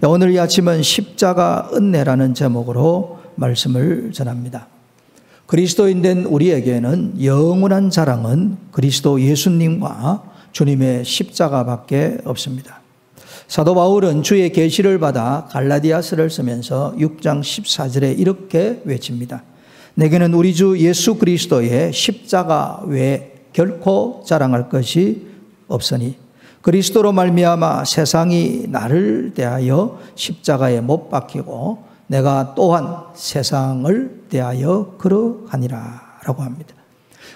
오늘 이 아침은 십자가 은혜라는 제목으로 말씀을 전합니다. 그리스도인 된 우리에게는 영원한 자랑은 그리스도 예수님과 주님의 십자가밖에 없습니다. 사도 바울은 주의 계시를 받아 갈라디아서를 쓰면서 6장 14절에 이렇게 외칩니다. 내게는 우리 주 예수 그리스도의 십자가 외에 결코 자랑할 것이 없으니 그리스도로 말미암아 세상이 나를 대하여 십자가에 못 박히고 내가 또한 세상을 대하여 그러하니라 라고 합니다.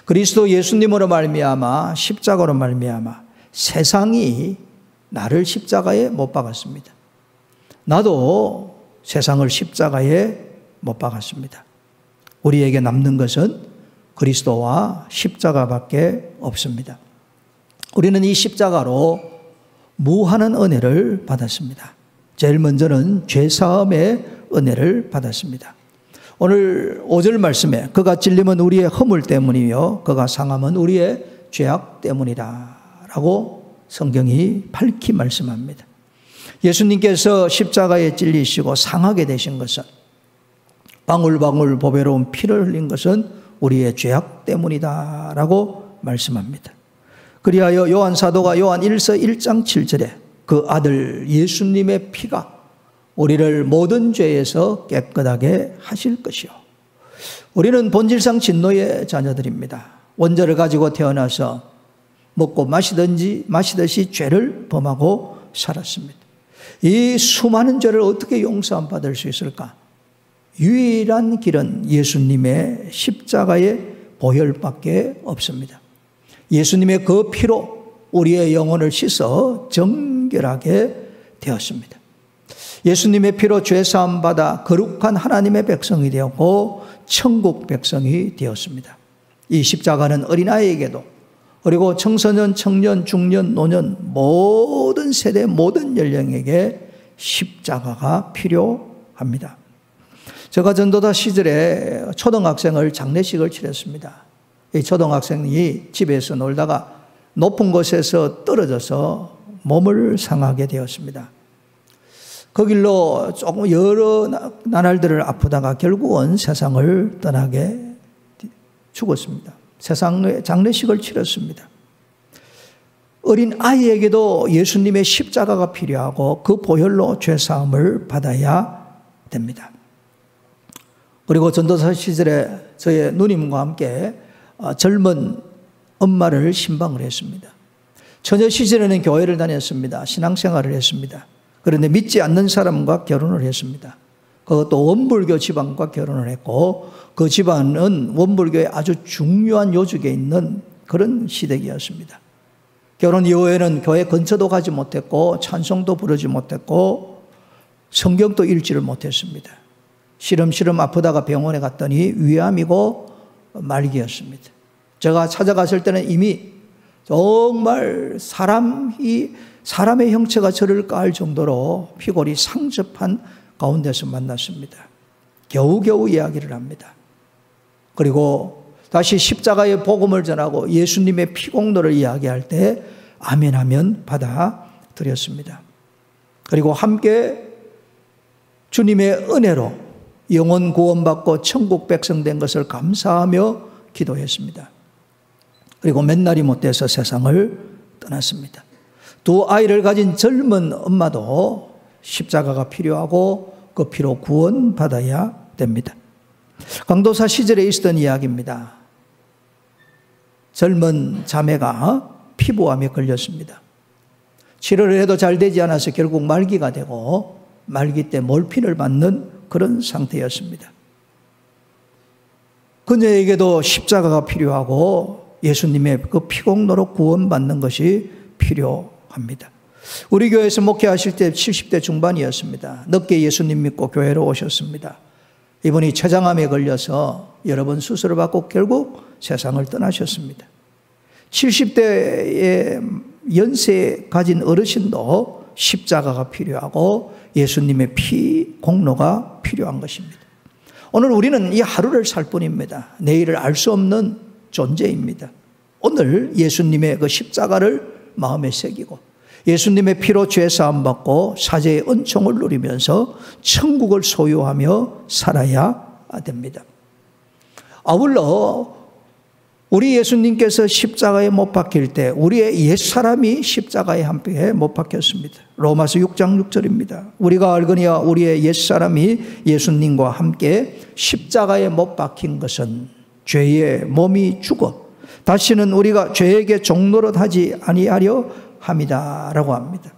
그리스도 예수님으로 말미암아 십자가로 말미암아 세상이 나를 십자가에 못 박았습니다. 나도 세상을 십자가에 못 박았습니다. 우리에게 남는 것은 그리스도와 십자가밖에 없습니다. 우리는 이 십자가로 무한한 은혜를 받았습니다. 제일 먼저는 죄사함의 은혜를 받았습니다. 오늘 5절 말씀에 그가 찔림은 우리의 허물 때문이요 그가 상함은 우리의 죄악 때문이라 라고 성경이 밝히 말씀합니다. 예수님께서 십자가에 찔리시고 상하게 되신 것은 방울방울 보배로운 피를 흘린 것은 우리의 죄악 때문이다 라고 말씀합니다. 그리하여 요한 사도가 요한 1서 1장 7절에 그 아들 예수님의 피가 우리를 모든 죄에서 깨끗하게 하실 것이요. 우리는 본질상 진노의 자녀들입니다. 원죄를 가지고 태어나서 먹고 마시듯이 죄를 범하고 살았습니다. 이 수많은 죄를 어떻게 용서 받을 수 있을까? 유일한 길은 예수님의 십자가의 보혈밖에 없습니다. 예수님의 그 피로 우리의 영혼을 씻어 정결하게 되었습니다. 예수님의 피로 죄사함 받아 거룩한 하나님의 백성이 되었고 천국 백성이 되었습니다. 이 십자가는 어린아이에게도 그리고 청소년, 청년, 중년, 노년 모든 세대 모든 연령에게 십자가가 필요합니다. 제가 전도사 시절에 초등학생을 장례식을 치렀습니다. 이 초등학생이 집에서 놀다가 높은 곳에서 떨어져서 몸을 상하게 되었습니다. 그 길로 조금 여러 나날들을 아프다가 결국은 세상을 떠나게 죽었습니다. 세상에 장례식을 치렀습니다. 어린 아이에게도 예수님의 십자가가 필요하고 그 보혈로 죄사함을 받아야 됩니다. 그리고 전도사 시절에 저의 누님과 함께 젊은 엄마를 신방을 했습니다. 처녀 시절에는 교회를 다녔습니다. 신앙생활을 했습니다. 그런데 믿지 않는 사람과 결혼을 했습니다. 그것도 원불교 집안과 결혼을 했고 그 집안은 원불교의 아주 중요한 요직에 있는 그런 시댁이었습니다. 결혼 이후에는 교회 근처도 가지 못했고 찬송도 부르지 못했고 성경도 읽지를 못했습니다. 시름시름 아프다가 병원에 갔더니 위암이고 말기였습니다. 제가 찾아갔을 때는 이미 정말 사람의 형체가 저를 까할 정도로 피골이 상접한 가운데서 만났습니다. 겨우겨우 이야기를 합니다. 그리고 다시 십자가의 복음을 전하고 예수님의 피공로를 이야기할 때 아멘하면 받아들였습니다. 그리고 함께 주님의 은혜로 영혼 구원받고 천국 백성 된 것을 감사하며 기도했습니다. 그리고 몇 날이 못 돼서 세상을 떠났습니다. 두 아이를 가진 젊은 엄마도 십자가가 필요하고 그 피로 구원받아야 됩니다. 강도사 시절에 있었던 이야기입니다. 젊은 자매가 피부암에 걸렸습니다. 치료를 해도 잘 되지 않아서 결국 말기가 되고 말기 때 몰핀을 맞는 그런 상태였습니다. 그녀에게도 십자가가 필요하고 예수님의 그 피공로로 구원받는 것이 필요합니다. 우리 교회에서 목회하실 때 70대 중반이었습니다. 늦게 예수님 믿고 교회로 오셨습니다. 이분이 췌장암에 걸려서 여러 번 수술을 받고 결국 세상을 떠나셨습니다. 70대의 연세 가진 어르신도 십자가가 필요하고 예수님의 피 공로가 필요한 것입니다. 오늘 우리는 이 하루를 살 뿐입니다. 내일을 알 수 없는 존재입니다. 오늘 예수님의 그 십자가를 마음에 새기고 예수님의 피로 죄 사함 받고 사제의 은총을 누리면서 천국을 소유하며 살아야 됩니다. 아울러 우리 예수님께서 십자가에 못 박힐 때 우리의 옛사람이 십자가에 함께 못 박혔습니다. 로마서 6장 6절입니다. 우리가 알거니와 우리의 옛사람이 예수님과 함께 십자가에 못 박힌 것은 죄의 몸이 죽어 다시는 우리가 죄에게 종노릇하지 아니하려 함이다 라고 합니다.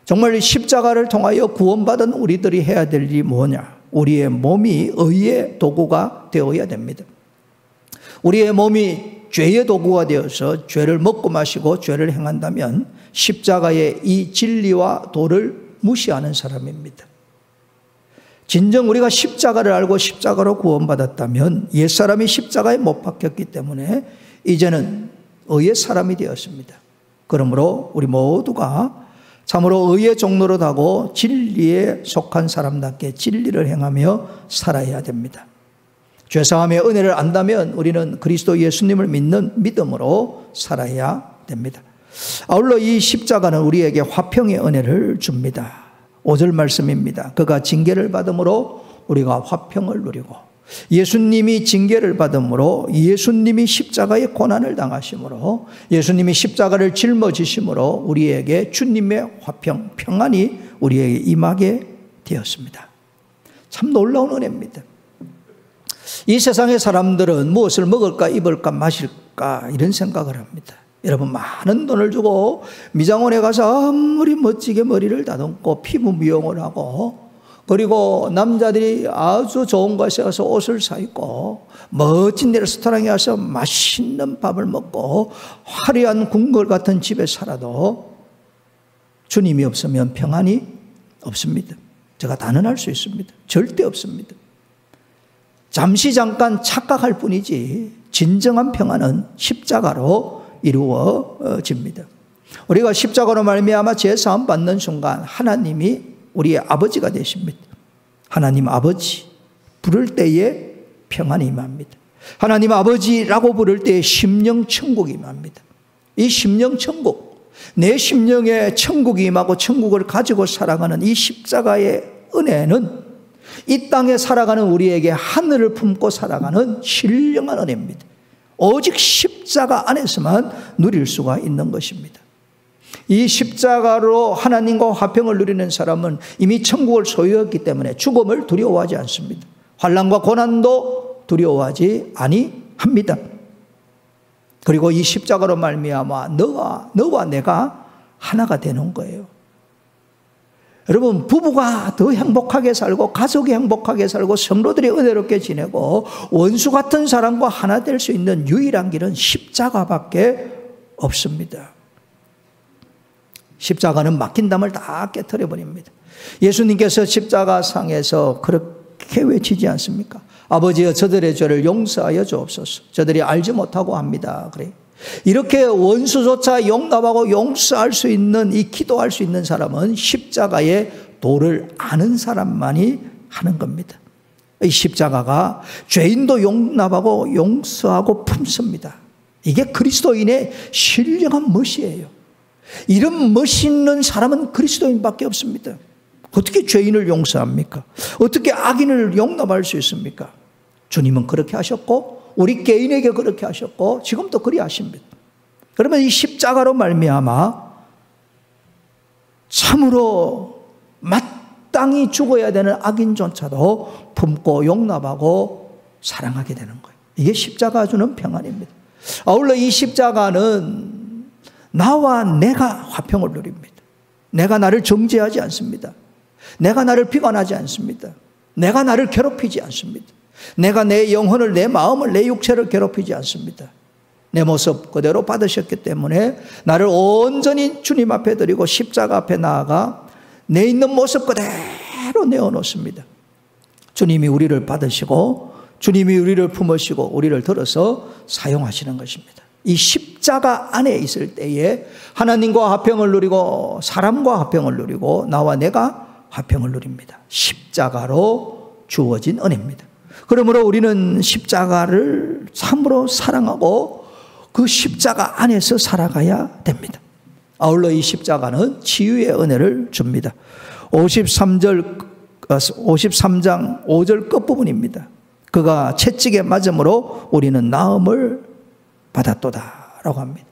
정말 십자가를 통하여 구원받은 우리들이 해야 될 일이 뭐냐? 우리의 몸이 의의 도구가 되어야 됩니다. 우리의 몸이 죄의 도구가 되어서 죄를 먹고 마시고 죄를 행한다면 십자가의 이 진리와 도를 무시하는 사람입니다. 진정 우리가 십자가를 알고 십자가로 구원받았다면 옛사람이 십자가에 못 박혔기 때문에 이제는 의의 사람이 되었습니다. 그러므로 우리 모두가 참으로 의의 종노릇하고 진리에 속한 사람답게 진리를 행하며 살아야 됩니다. 죄사함의 은혜를 안다면 우리는 그리스도 예수님을 믿는 믿음으로 살아야 됩니다. 아울러 이 십자가는 우리에게 화평의 은혜를 줍니다. 5절 말씀입니다. 그가 징계를 받음으로 우리가 화평을 누리고 예수님이 징계를 받음으로 예수님이 십자가의 고난을 당하심으로 예수님이 십자가를 짊어지심으로 우리에게 주님의 화평, 평안이 우리에게 임하게 되었습니다. 참 놀라운 은혜입니다. 이 세상의 사람들은 무엇을 먹을까 입을까 마실까 이런 생각을 합니다. 여러분 많은 돈을 주고 미장원에 가서 아무리 멋지게 머리를 다듬고 피부 미용을 하고 그리고 남자들이 아주 좋은 곳에 가서 옷을 사 입고 멋진 레스토랑에 가서 맛있는 밥을 먹고 화려한 궁궐 같은 집에 살아도 주님이 없으면 평안이 없습니다. 제가 단언할 수 있습니다. 절대 없습니다. 잠시 잠깐 착각할 뿐이지 진정한 평안은 십자가로 이루어집니다. 우리가 십자가로 말미암아 죄 사함 받는 순간 하나님이 우리의 아버지가 되십니다. 하나님 아버지 부를 때에 평안이 임합니다. 하나님 아버지라고 부를 때에 심령 천국이 임합니다. 이 심령 천국, 내 심령에 천국이 임하고 천국을 가지고 살아가는 이 십자가의 은혜는 이 땅에 살아가는 우리에게 하늘을 품고 살아가는 신령한 은혜입니다. 오직 십자가 안에서만 누릴 수가 있는 것입니다. 이 십자가로 하나님과 화평을 누리는 사람은 이미 천국을 소유했기 때문에 죽음을 두려워하지 않습니다. 환난과 고난도 두려워하지 아니합니다. 그리고 이 십자가로 말미암아 너와 내가 하나가 되는 거예요. 여러분 부부가 더 행복하게 살고 가족이 행복하게 살고 성도들이 은혜롭게 지내고 원수 같은 사람과 하나 될 수 있는 유일한 길은 십자가밖에 없습니다. 십자가는 막힌 담을 다 깨트려 버립니다. 예수님께서 십자가상에서 그렇게 외치지 않습니까? 아버지여 저들의 죄를 용서하여 주옵소서. 저들이 알지 못하고 합니다. 그래. 이렇게 원수조차 용납하고 용서할 수 있는 이 기도할 수 있는 사람은 십자가의 도를 아는 사람만이 하는 겁니다. 이 십자가가 죄인도 용납하고 용서하고 품습니다. 이게 그리스도인의 신령한 멋이에요. 이런 멋있는 사람은 그리스도인밖에 없습니다. 어떻게 죄인을 용서합니까? 어떻게 악인을 용납할 수 있습니까? 주님은 그렇게 하셨고 우리 개인에게 그렇게 하셨고 지금도 그리하십니다. 그러면 이 십자가로 말미암아 참으로 마땅히 죽어야 되는 악인조차도 품고 용납하고 사랑하게 되는 거예요. 이게 십자가 주는 평안입니다. 아울러 이 십자가는 나와 내가 화평을 누립니다. 내가 나를 정죄하지 않습니다. 내가 나를 비관하지 않습니다. 내가 나를 괴롭히지 않습니다. 내가 내 영혼을, 내 마음을, 내 육체를 괴롭히지 않습니다. 내 모습 그대로 받으셨기 때문에 나를 온전히 주님 앞에 드리고 십자가 앞에 나아가 내 있는 모습 그대로 내어놓습니다. 주님이 우리를 받으시고 주님이 우리를 품으시고 우리를 들어서 사용하시는 것입니다. 이 십자가 안에 있을 때에 하나님과 화평을 누리고 사람과 화평을 누리고 나와 내가 화평을 누립니다. 십자가로 주어진 은혜입니다. 그러므로 우리는 십자가를 참으로 사랑하고 그 십자가 안에서 살아가야 됩니다. 아울러 이 십자가는 치유의 은혜를 줍니다. 53장 5절 끝부분입니다. 그가 채찍에 맞음으로 우리는 나음을 받았도다 라고 합니다.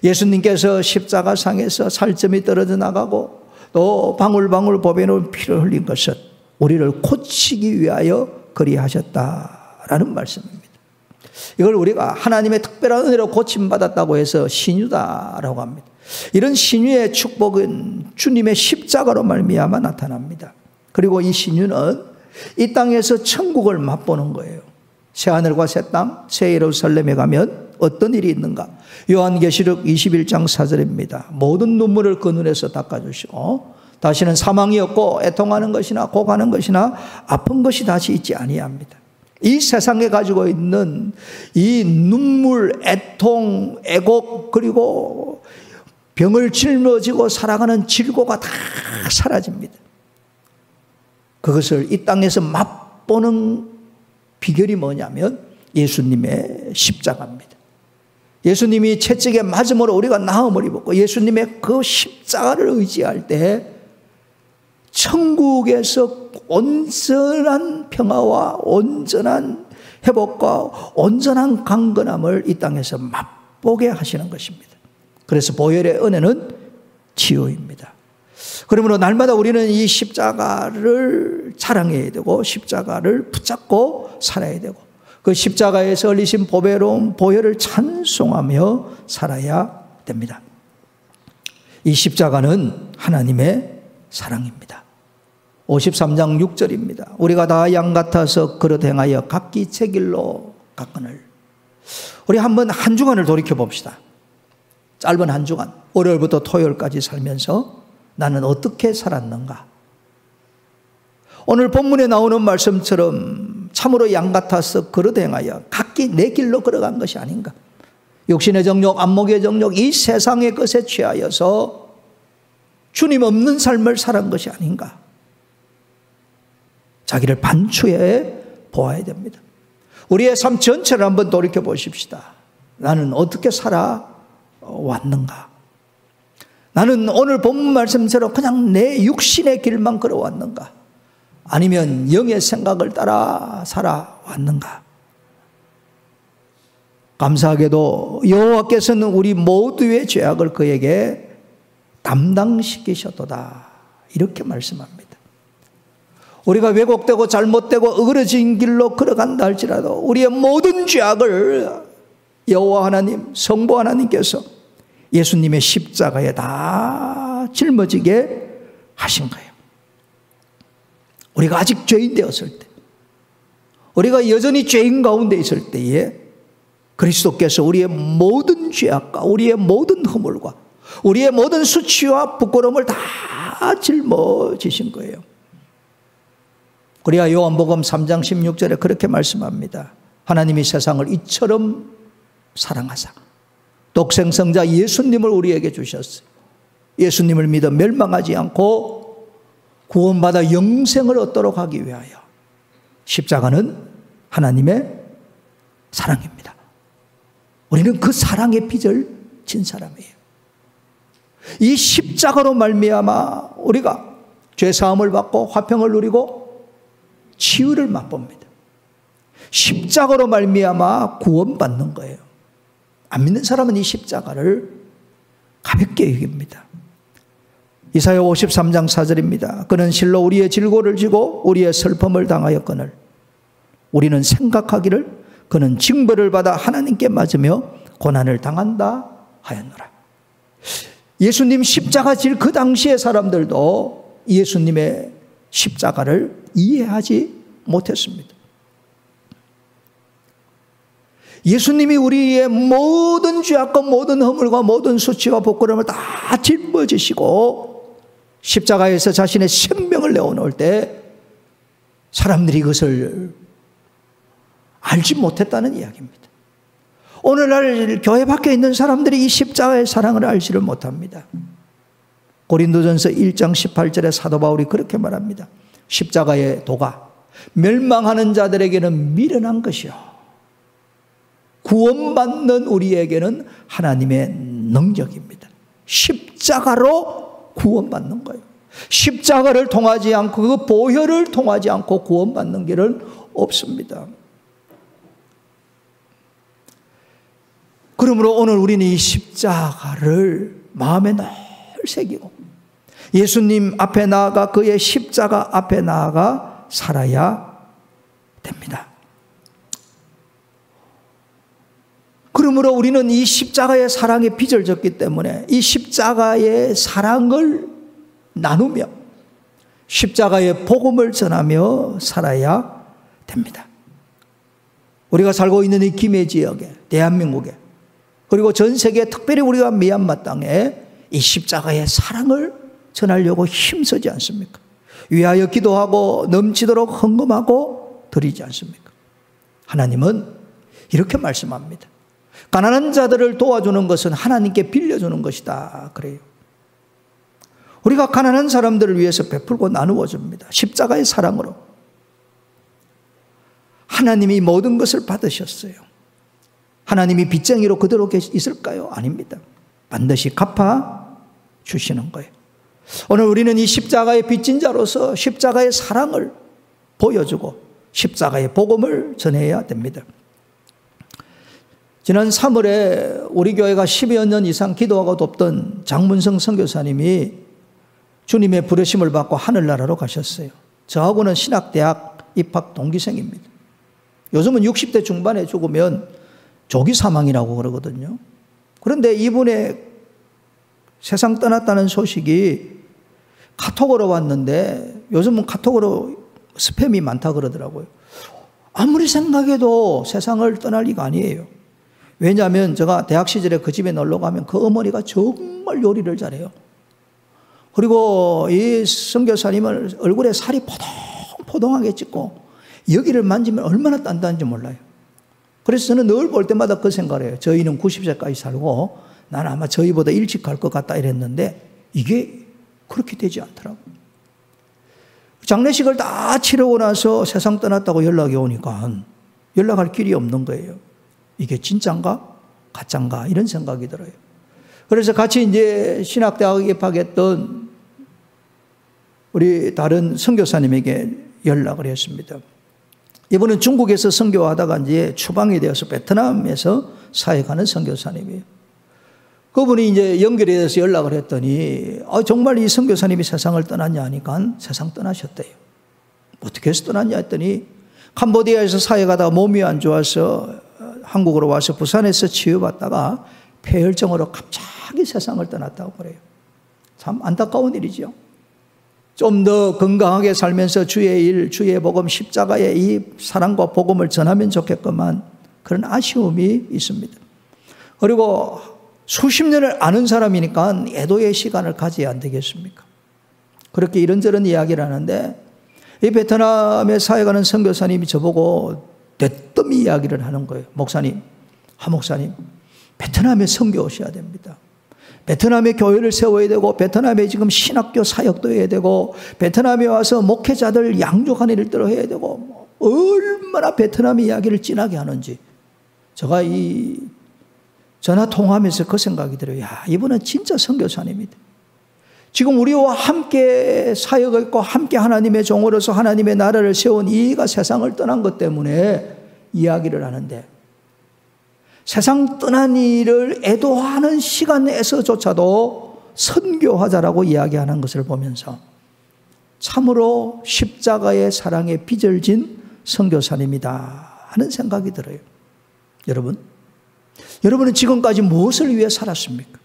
예수님께서 십자가상에서 살점이 떨어져 나가고 또 방울방울 보배로운 피를 흘린 것은 우리를 고치기 위하여 그리하셨다라는 말씀입니다. 이걸 우리가 하나님의 특별한 은혜로 고침받았다고 해서 신유다라고 합니다. 이런 신유의 축복은 주님의 십자가로 말미암아 나타납니다. 그리고 이 신유는 이 땅에서 천국을 맛보는 거예요. 새하늘과 새 땅, 새 예루살렘에 가면 어떤 일이 있는가? 요한계시록 21장 4절입니다. 모든 눈물을 그 눈에서 닦아주시고 다시는 사망이 없고 애통하는 것이나 고가는 것이나 아픈 것이 다시 있지 아니합니다. 이 세상에 가지고 있는 이 눈물, 애통, 애곡 그리고 병을 짊어지고 살아가는 질고가 다 사라집니다. 그것을 이 땅에서 맛보는 비결이 뭐냐면 예수님의 십자가입니다. 예수님이 채찍에 맞음으로 우리가 나음을 입었고 예수님의 그 십자가를 의지할 때 천국에서 온전한 평화와 온전한 회복과 온전한 강건함을 이 땅에서 맛보게 하시는 것입니다. 그래서 보혈의 은혜는 치유입니다. 그러므로 날마다 우리는 이 십자가를 자랑해야 되고 십자가를 붙잡고 살아야 되고 그 십자가에서 흘리신 보배로운 보혈을 찬송하며 살아야 됩니다. 이 십자가는 하나님의 사랑입니다. 53장 6절입니다. 우리가 다 양 같아서 그릇 행하여 각기 제 길로 갔거늘. 우리 한번 한 주간을 돌이켜 봅시다. 짧은 한 주간, 월요일부터 토요일까지 살면서 나는 어떻게 살았는가? 오늘 본문에 나오는 말씀처럼 참으로 양 같아서 그릇 행하여 각기 내 길로 걸어간 것이 아닌가? 육신의 정욕, 안목의 정욕, 이 세상의 것에 취하여서 주님 없는 삶을 살은 것이 아닌가? 자기를 반추해 보아야 됩니다. 우리의 삶 전체를 한번 돌이켜 보십시다. 나는 어떻게 살아왔는가? 나는 오늘 본문 말씀처럼 그냥 내 육신의 길만 걸어왔는가? 아니면 영의 생각을 따라 살아왔는가? 감사하게도 여호와께서는 우리 모두의 죄악을 그에게 담당시키셨도다 이렇게 말씀합니다. 우리가 왜곡되고 잘못되고 어그러진 길로 걸어간다 할지라도 우리의 모든 죄악을 여호와 하나님, 성부 하나님께서 예수님의 십자가에 다 짊어지게 하신 거예요. 우리가 아직 죄인 되었을 때, 우리가 여전히 죄인 가운데 있을 때에 그리스도께서 우리의 모든 죄악과 우리의 모든 허물과 우리의 모든 수치와 부끄러움을 다 짊어지신 거예요. 그래야 요한복음 3장 16절에 그렇게 말씀합니다. 하나님이 세상을 이처럼 사랑하사 독생성자 예수님을 우리에게 주셨어요. 예수님을 믿어 멸망하지 않고 구원받아 영생을 얻도록 하기 위하여. 십자가는 하나님의 사랑입니다. 우리는 그 사랑의 빚을 진 사람이에요. 이 십자가로 말미암아 우리가 죄사함을 받고 화평을 누리고 치유를 맛봅니다. 십자가로 말미암아 구원받는 거예요. 안 믿는 사람은 이 십자가를 가볍게 여깁니다. 이사야 53장 4절입니다. 그는 실로 우리의 질고를 지고 우리의 슬픔을 당하였거늘 우리는 생각하기를 그는 징벌을 받아 하나님께 맞으며 고난을 당한다 하였노라. 예수님 십자가 질 그 당시의 사람들도 예수님의 십자가를 이해하지 못했습니다. 예수님이 우리의 모든 죄악과 모든 허물과 모든 수치와 부끄러움을 다 짊어지시고 십자가에서 자신의 생명을 내어놓을 때 사람들이 그것을 알지 못했다는 이야기입니다. 오늘날 교회 밖에 있는 사람들이 이 십자가의 사랑을 알지를 못합니다. 고린도전서 1장 18절에 사도 바울이 그렇게 말합니다. 십자가의 도가 멸망하는 자들에게는 미련한 것이요 구원받는 우리에게는 하나님의 능력입니다. 십자가로 구원받는 거예요. 십자가를 통하지 않고 그 보혈을 통하지 않고 구원받는 길은 없습니다. 그러므로 오늘 우리는 이 십자가를 마음에 늘 새기고 예수님 앞에 나아가 그의 십자가 앞에 나아가 살아야 됩니다. 그러므로 우리는 이 십자가의 사랑에 빚을 졌기 때문에 이 십자가의 사랑을 나누며 십자가의 복음을 전하며 살아야 됩니다. 우리가 살고 있는 이 김해 지역에, 대한민국에, 그리고 전 세계, 특별히 우리가 미얀마 땅에 이 십자가의 사랑을 전하려고 힘쓰지 않습니까? 위하여 기도하고 넘치도록 헌금하고 드리지 않습니까? 하나님은 이렇게 말씀합니다. 가난한 자들을 도와주는 것은 하나님께 빌려주는 것이다 그래요. 우리가 가난한 사람들을 위해서 베풀고 나누어 줍니다. 십자가의 사랑으로. 하나님이 모든 것을 받으셨어요. 하나님이 빚쟁이로 그대로 있을까요? 아닙니다. 반드시 갚아 주시는 거예요. 오늘 우리는 이 십자가의 빚진 자로서 십자가의 사랑을 보여주고 십자가의 복음을 전해야 됩니다. 지난 3월에 우리 교회가 10여 년 이상 기도하고 돕던 장문성 선교사님이 주님의 부르심을 받고 하늘나라로 가셨어요. 저하고는 신학대학 입학 동기생입니다. 요즘은 60대 중반에 죽으면 조기 사망이라고 그러거든요. 그런데 이분의 세상 떠났다는 소식이 카톡으로 왔는데 요즘은 카톡으로 스팸이 많다 그러더라고요. 아무리 생각해도 세상을 떠날 리가 아니에요. 왜냐하면 제가 대학 시절에 그 집에 놀러 가면 그 어머니가 정말 요리를 잘해요. 그리고 이 선교사님은 얼굴에 살이 포동포동하게 찢고 여기를 만지면 얼마나 단단한지 몰라요. 그래서 저는 늘 볼 때마다 그 생각을 해요. 저희는 90세까지 살고 나는 아마 저희보다 일찍 갈 것 같다 이랬는데 이게 그렇게 되지 않더라고요. 장례식을 다 치르고 나서 세상 떠났다고 연락이 오니까 연락할 길이 없는 거예요. 이게 진짠가 가짠가 이런 생각이 들어요. 그래서 같이 이제 신학대학에 입학했던 우리 다른 선교사님에게 연락을 했습니다. 이분은 중국에서 선교하다가 이제 추방이 되어서 베트남에서 사역하는 선교사님이에요. 그분이 이제 연결이 돼서 연락을 했더니 정말 이 선교사님이 세상을 떠났냐 하니까 세상 떠나셨대요. 어떻게 해서 떠났냐 했더니 캄보디아에서 사역하다가 몸이 안 좋아서 한국으로 와서 부산에서 치유받다가 폐혈증으로 갑자기 세상을 떠났다고 그래요. 참 안타까운 일이죠. 좀 더 건강하게 살면서 주의 일, 주의 복음, 십자가의 이 사랑과 복음을 전하면 좋겠구만 그런 아쉬움이 있습니다. 그리고 수십 년을 아는 사람이니까 애도의 시간을 가져야 안 되겠습니까? 그렇게 이런저런 이야기를 하는데 이 베트남에 사역하는 선교사님이 저보고 대뜸 이야기를 하는 거예요. 목사님, 하 목사님, 베트남에 선교 오셔야 됩니다. 베트남에 교회를 세워야 되고 베트남에 지금 신학교 사역도 해야 되고 베트남에 와서 목회자들 양육하는 일들을 해야 되고 얼마나 베트남 이야기를 진하게 하는지 제가 이 전화 통화하면서 그 생각이 들어요. 야, 이분은 진짜 선교사님이다. 지금 우리와 함께 사역했고 함께 하나님의 종으로서 하나님의 나라를 세운 이가 세상을 떠난 것 때문에 이야기를 하는데 세상 떠난 이를 애도하는 시간에서조차도 선교하자라고 이야기하는 것을 보면서 참으로 십자가의 사랑에 빚을 진 선교사님이다 하는 생각이 들어요. 여러분은 지금까지 무엇을 위해 살았습니까?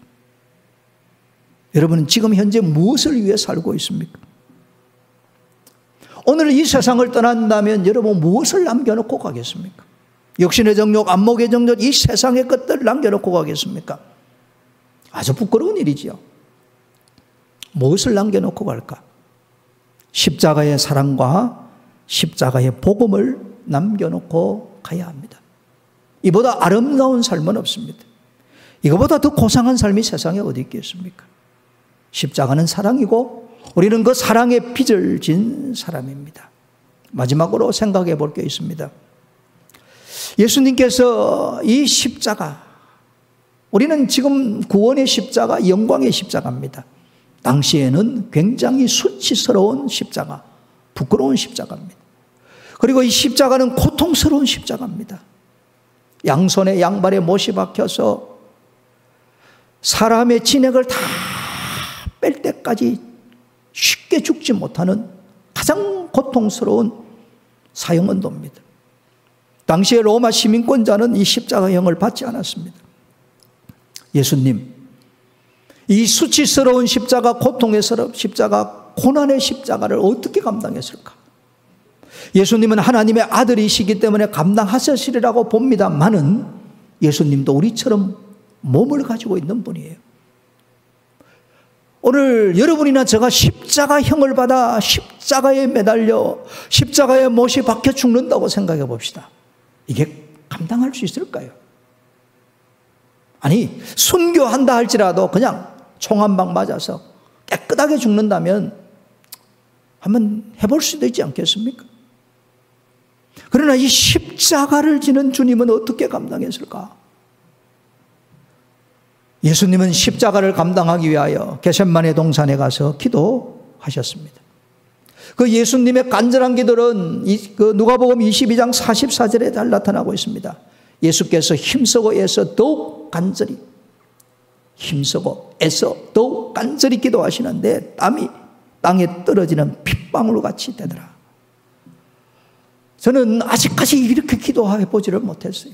여러분은 지금 현재 무엇을 위해 살고 있습니까? 오늘 이 세상을 떠난다면 여러분 무엇을 남겨놓고 가겠습니까? 육신의 정욕, 안목의 정욕, 이 세상의 것들을 남겨놓고 가겠습니까? 아주 부끄러운 일이지요. 무엇을 남겨놓고 갈까? 십자가의 사랑과 십자가의 복음을 남겨놓고 가야 합니다. 이보다 아름다운 삶은 없습니다. 이거보다 더 고상한 삶이 세상에 어디 있겠습니까? 십자가는 사랑이고 우리는 그 사랑의 빚을 진 사람입니다. 마지막으로 생각해 볼 게 있습니다. 예수님께서 이 십자가, 우리는 지금 구원의 십자가, 영광의 십자가입니다. 당시에는 굉장히 수치스러운 십자가, 부끄러운 십자가입니다. 그리고 이 십자가는 고통스러운 십자가입니다. 양손에 양발에 못이 박혀서 사람의 진액을 다 뺄 때까지 쉽게 죽지 못하는 가장 고통스러운 사형언도입니다. 당시에 로마 시민권자는 이 십자가형을 받지 않았습니다. 예수님, 이 수치스러운 십자가, 고통스러운 십자가, 고난의 십자가를 어떻게 감당했을까? 예수님은 하나님의 아들이시기 때문에 감당하셨으리라고 봅니다만은 예수님도 우리처럼 몸을 가지고 있는 분이에요. 오늘 여러분이나 제가 십자가형을 받아 십자가에 매달려 십자가에 못이 박혀 죽는다고 생각해 봅시다. 이게 감당할 수 있을까요? 아니, 순교한다 할지라도 그냥 총 한 방 맞아서 깨끗하게 죽는다면 한번 해볼 수도 있지 않겠습니까? 그러나 이 십자가를 지는 주님은 어떻게 감당했을까? 예수님은 십자가를 감당하기 위하여 겟세마네 동산에 가서 기도하셨습니다. 그 예수님의 간절한 기도는 그 누가복음 22장 44절에 잘 나타나고 있습니다. 예수께서 힘쓰고 애써 더욱 간절히 기도하시는데 땀이 땅에 떨어지는 핏방울 같이 되더라. 저는 아직까지 이렇게 기도해 보지를 못했어요.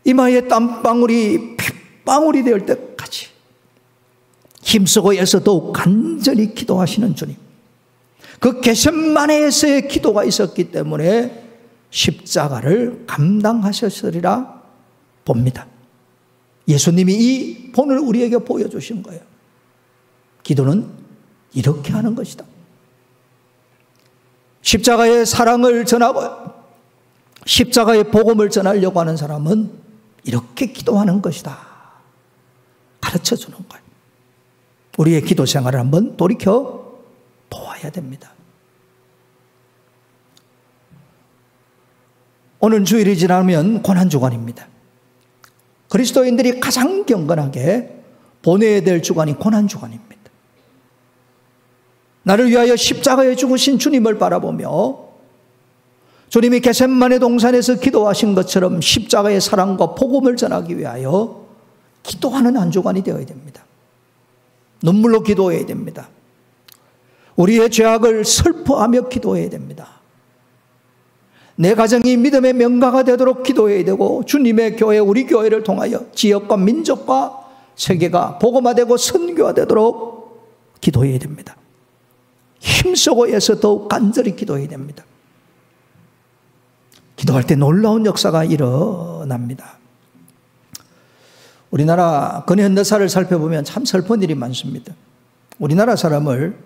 이마에 땀방울이 핏방울이 될 때까지 힘쓰고 애써 더욱 간절히 기도하시는 주님. 그 겟세마네에서의 기도가 있었기 때문에 십자가를 감당하셨으리라 봅니다. 예수님이 이 본을 우리에게 보여주신 거예요. 기도는 이렇게 하는 것이다. 십자가의 사랑을 전하고 십자가의 복음을 전하려고 하는 사람은 이렇게 기도하는 것이다. 가르쳐 주는 거예요. 우리의 기도 생활을 한번 돌이켜 보아야 됩니다. 오늘 주일이 지나면 고난주간입니다. 그리스도인들이 가장 경건하게 보내야 될 주간이 고난주간입니다. 나를 위하여 십자가에 죽으신 주님을 바라보며 주님이 겟세마네 동산에서 기도하신 것처럼 십자가의 사랑과 복음을 전하기 위하여 기도하는 한 주간이 되어야 됩니다. 눈물로 기도해야 됩니다. 우리의 죄악을 슬퍼하며 기도해야 됩니다. 내 가정이 믿음의 명가가 되도록 기도해야 되고 주님의 교회, 우리 교회를 통하여 지역과 민족과 세계가 복음화되고 선교화되도록 기도해야 됩니다. 힘쓰고 애써 더욱 간절히 기도해야 됩니다. 기도할 때 놀라운 역사가 일어납니다. 우리나라 근현대사를 살펴보면 참 슬픈 일이 많습니다. 우리나라 사람을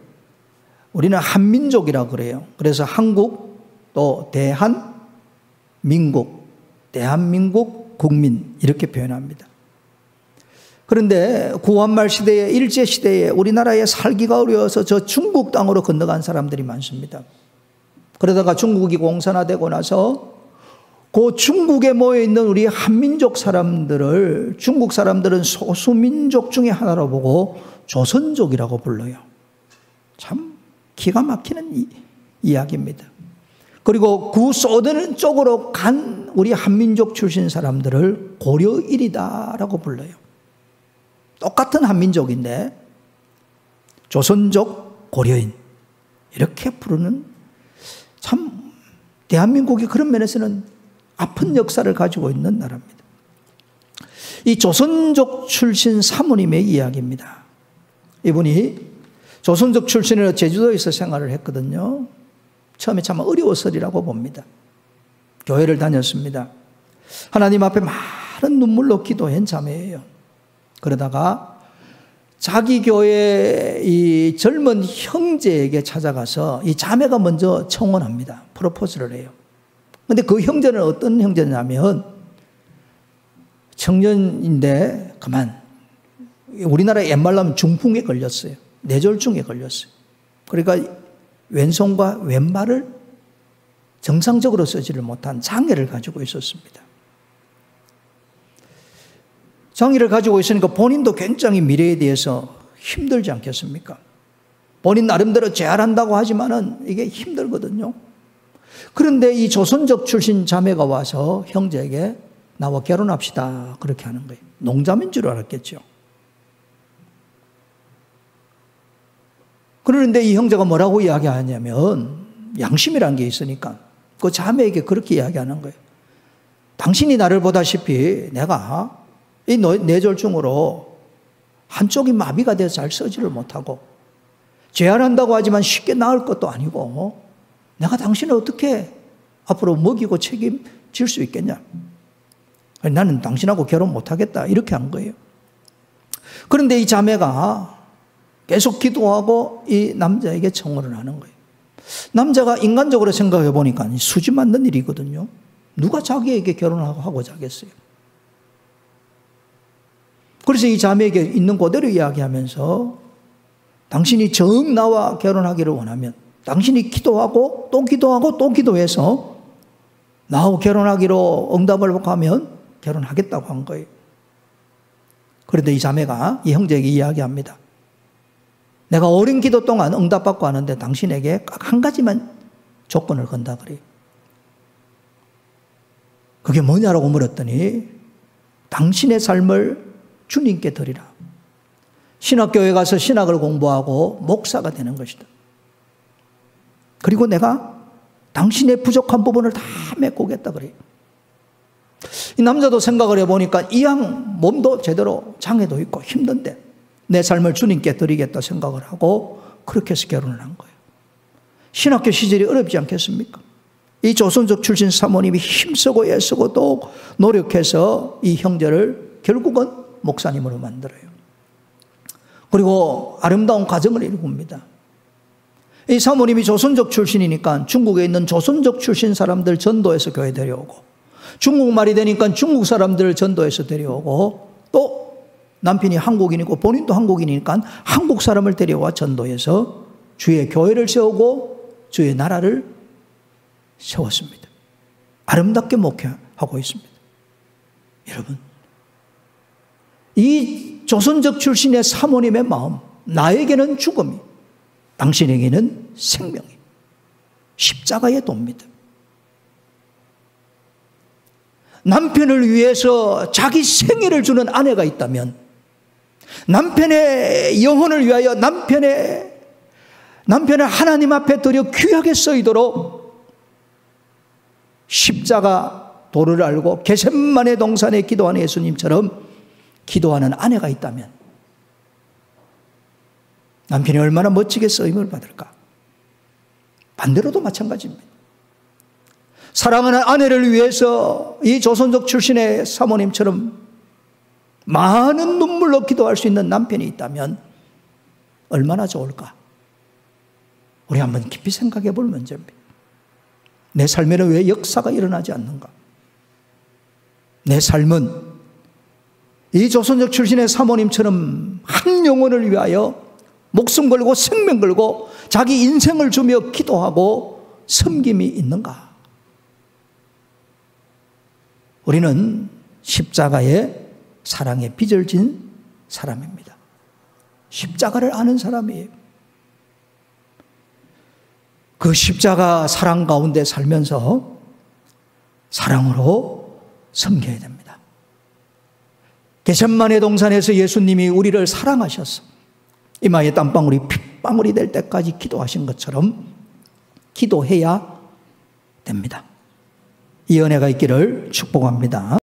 우리는 한민족이라고 그래요. 그래서 한국 또 대한민국 국민 이렇게 표현합니다. 그런데 구한말 시대에 일제시대에 우리나라에 살기가 어려워서 저 중국 땅으로 건너간 사람들이 많습니다. 그러다가 중국이 공산화되고 나서 그 중국에 모여있는 우리 한민족 사람들을 중국 사람들은 소수민족 중에 하나로 보고 조선족이라고 불러요. 참 기가 막히는 이야기입니다. 그리고 그 쏟아내는 쪽으로 간 우리 한민족 출신 사람들을 고려인이다라고 불러요. 똑같은 한민족인데 조선족, 고려인 이렇게 부르는 참 대한민국이 그런 면에서는 아픈 역사를 가지고 있는 나라입니다. 이 조선족 출신 사모님의 이야기입니다. 이분이 조선족 출신으로 제주도에서 생활을 했거든요. 처음에 참 어려웠으리라고 봅니다. 교회를 다녔습니다. 하나님 앞에 많은 눈물로 기도한 자매예요. 그러다가 자기 교회 이 젊은 형제에게 찾아가서 이 자매가 먼저 청혼합니다. 프로포즈를 해요. 그런데 그 형제는 어떤 형제냐면 청년인데 그만 우리나라 옛말로 하면 중풍에 걸렸어요. 뇌졸중에 걸렸어요. 그러니까 왼손과 왼발을 정상적으로 쓰지를 못한 장애를 가지고 있었습니다. 장애를 가지고 있으니까 본인도 굉장히 미래에 대해서 힘들지 않겠습니까? 본인 나름대로 재활한다고 하지만은 이게 힘들거든요. 그런데 이 조선족 출신 자매가 와서 형제에게 나와 결혼합시다 그렇게 하는 거예요. 농자인 줄 알았겠죠. 그런데 이 형제가 뭐라고 이야기하냐면 양심이라는 게 있으니까 그 자매에게 그렇게 이야기하는 거예요. 당신이 나를 보다시피 내가 이 뇌졸중으로 한쪽이 마비가 돼서 잘 쓰지를 못하고 재활한다고 하지만 쉽게 나을 것도 아니고 내가 당신을 어떻게 앞으로 먹이고 책임질 수 있겠냐. 나는 당신하고 결혼 못하겠다 이렇게 한 거예요. 그런데 이 자매가 계속 기도하고 이 남자에게 청혼을 하는 거예요. 남자가 인간적으로 생각해 보니까 수지 맞는 일이거든요. 누가 자기에게 결혼하고자 하겠어요. 그래서 이 자매에게 있는 그대로 이야기하면서 당신이 정 나와 결혼하기를 원하면 당신이 기도하고 또 기도하고 또 기도해서 나하고 결혼하기로 응답을 받고 하면 결혼하겠다고 한 거예요. 그런데 이 자매가 이 형제에게 이야기합니다. 내가 오랜 기도 동안 응답받고 하는데 당신에게 딱 한 가지만 조건을 건다 그래요. 그게 뭐냐라고 물었더니 당신의 삶을 주님께 드리라. 신학교에 가서 신학을 공부하고 목사가 되는 것이다. 그리고 내가 당신의 부족한 부분을 다 메꾸겠다 그래요. 이 남자도 생각을 해보니까 이 양 몸도 제대로 장애도 있고 힘든데 내 삶을 주님께 드리겠다 생각을 하고 그렇게 해서 결혼을 한 거예요. 신학교 시절이 어렵지 않겠습니까? 이 조선족 출신 사모님이 힘쓰고 애쓰고 또 노력해서 이 형제를 결국은 목사님으로 만들어요. 그리고 아름다운 가정을 이룹니다. 이 사모님이 조선족 출신이니까 중국에 있는 조선족 출신 사람들 전도해서 교회 데려오고 중국말이 되니까 중국 사람들 전도해서 데려오고 또 남편이 한국인이고 본인도 한국인이니까 한국 사람을 데려와 전도해서 주의 교회를 세우고 주의 나라를 세웠습니다. 아름답게 목회하고 있습니다. 여러분, 이 조선족 출신의 사모님의 마음, 나에게는 죽음이, 당신에게는 생명이 십자가의 도입니다. 남편을 위해서 자기 생애를 주는 아내가 있다면 남편의 영혼을 위하여 남편을 하나님 앞에 드려 귀하게 쓰이도록 십자가 도를 알고 겟세마네 동산에 기도하는 예수님처럼 기도하는 아내가 있다면 남편이 얼마나 멋지게 쓰임을 받을까? 반대로도 마찬가지입니다. 사랑하는 아내를 위해서 이 조선족 출신의 사모님처럼 많은 눈물로 기도할 수 있는 남편이 있다면 얼마나 좋을까? 우리 한번 깊이 생각해 볼 문제입니다. 내 삶에는 왜 역사가 일어나지 않는가? 내 삶은 이 조선족 출신의 사모님처럼 한 영혼을 위하여 목숨 걸고 생명 걸고 자기 인생을 주며 기도하고 섬김이 있는가? 우리는 십자가의 사랑에 빚을 진 사람입니다. 십자가를 아는 사람이에요. 그 십자가 사랑 가운데 살면서 사랑으로 섬겨야 됩니다. 겟세마네 동산에서 예수님이 우리를 사랑하셔서 이마에 땀방울이 핏방울이 될 때까지 기도하신 것처럼 기도해야 됩니다. 이 은혜가 있기를 축복합니다.